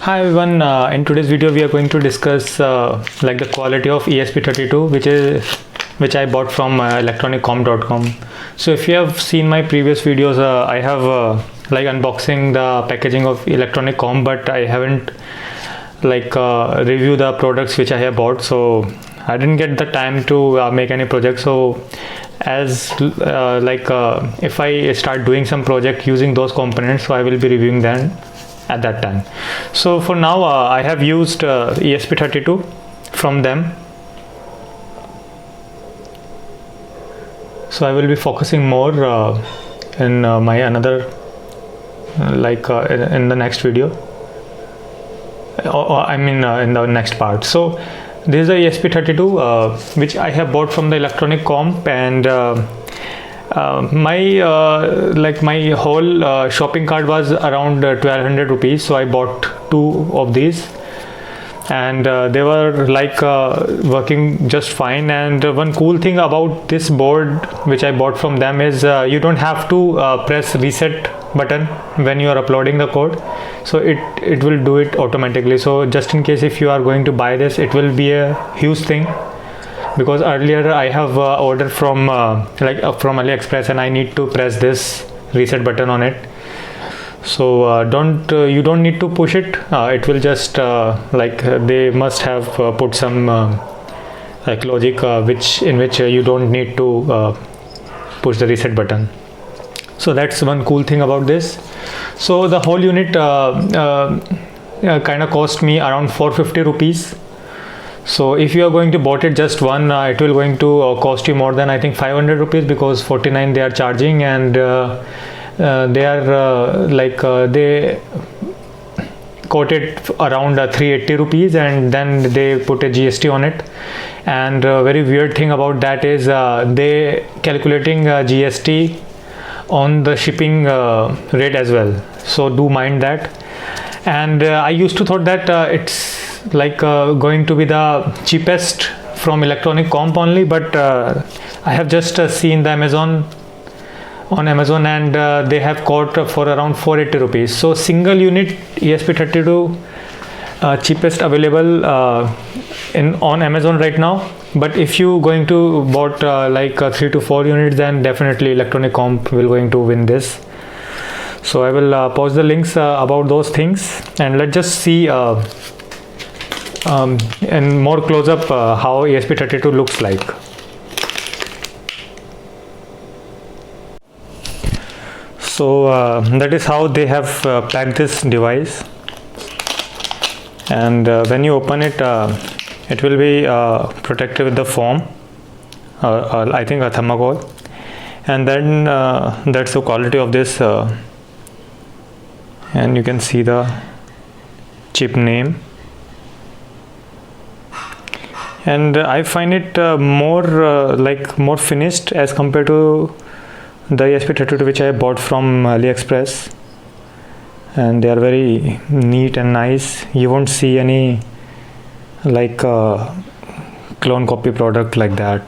Hi everyone, in today's video we are going to discuss like the quality of ESP32 which I bought from electroniccom.com. So if you have seen my previous videos, I have like unboxing the packaging of electroniccom, but I haven't like review the products which I have bought, so I didn't get the time to make any project. So as if I start doing some project using those components, so I will be reviewing them at that time. So for now I have used ESP32 from them, so I will be focusing more in my another in the next video, or in the next part. So this is the ESP32 which I have bought from the electroniccom, and my whole shopping cart was around 1200 rupees, so I bought two of these, and they were working just fine. And one cool thing about this board which I bought from them is you don't have to press reset button when you are uploading the code, so it will do it automatically. So just in case if you are going to buy this, it will be a huge thing, because earlier I have ordered from AliExpress and I need to press this reset button on it. So you don't need to push it. It will just they must have put some logic in which you don't need to push the reset button. So that's one cool thing about this. So the whole unit kind of cost me around 450 rupees. So if you are going to bought it just one, it will going to cost you more than I think 500 rupees, because 49 they are charging, and they are they quoted around 380 rupees, and then they put a GST on it. And very weird thing about that is they calculating GST on the shipping rate as well, so do mind that. And I used to thought that it's going to be the cheapest from electroniccom only, but I have just seen the Amazon, and they have quote for around 480 rupees. So single unit ESP32 cheapest available on Amazon right now. But if you going to bought 3 to 4 units, then definitely electroniccom will going to win this. So I will post the links about those things, and let's just see in more close up how ESP32 looks like. So that is how they have packed this device, and when you open it, it will be protected with the foam, I think a thermocol. And then that's the quality of this, and you can see the chip name. And I find it more finished as compared to the ESP32 which I bought from AliExpress, and they are very neat and nice. You won't see any clone copy product like that.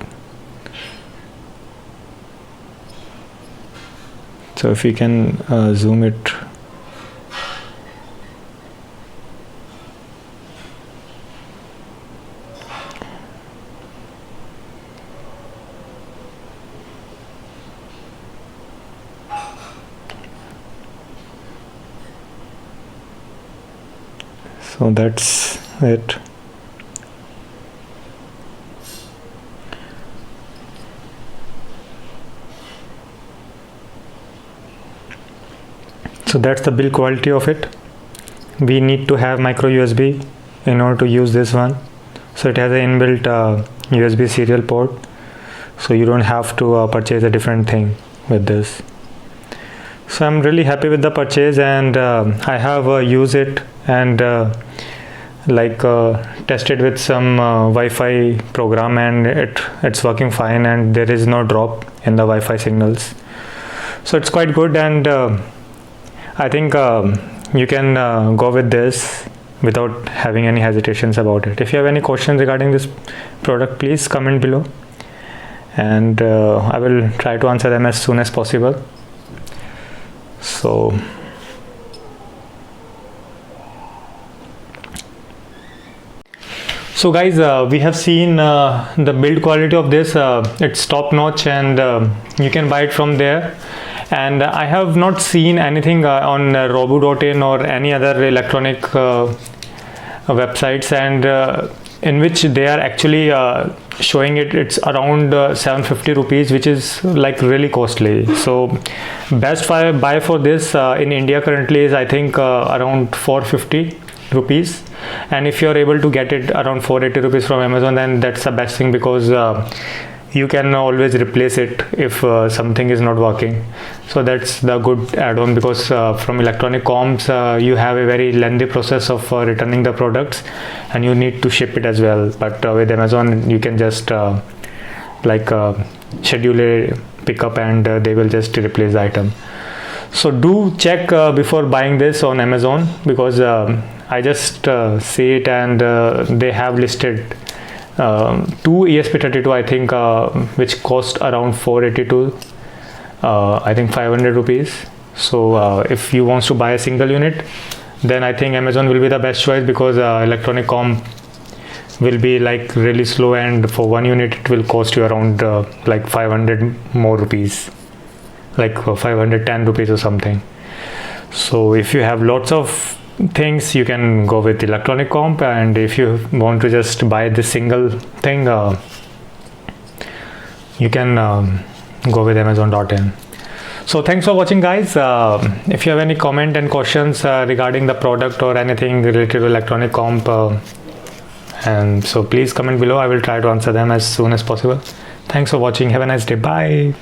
So if you can zoom it. So that's it. So that's the build quality of it. We need to have micro USB in order to use this one. So it has an inbuilt USB serial port, so you don't have to purchase a different thing with this. So I'm really happy with the purchase, and I have used it and tested with some Wi-Fi program, and it's working fine, and there is no drop in the Wi-Fi signals. So it's quite good, and I think you can go with this without having any hesitations about it. If you have any questions regarding this product, please comment below, and I will try to answer them as soon as possible. So So guys, we have seen the build quality of this. It's top notch, and you can buy it from there. And I have not seen anything on Robu.in or any other electronic websites, and in which they are actually showing it's around 750 rupees, which is like really costly. So best buy for this in India currently is, I think, around 450 rupees, and if you're able to get it around 480 rupees from Amazon, then that's the best thing, because you can always replace it if something is not working. So that's the good add-on, because from electronic comps you have a very lengthy process of returning the products, and you need to ship it as well. But with Amazon you can just schedule a pickup, and they will just replace the item. So do check before buying this on Amazon, because I just see it, and they have listed two ESP32, I think, which cost around 482, I think 500 rupees. So if you want to buy a single unit, then I think Amazon will be the best choice, because electronic comp will be like really slow, and for one unit it will cost you around like 500 more rupees, like 510 rupees or something. So if you have lots of things, you can go with electronic comp, and if you want to just buy this single thing, you can go with Amazon.in. So thanks for watching, guys. If you have any comment and questions regarding the product or anything related to electronic comp, and so please comment below. I will try to answer them as soon as possible. Thanks for watching. Have a nice day. Bye.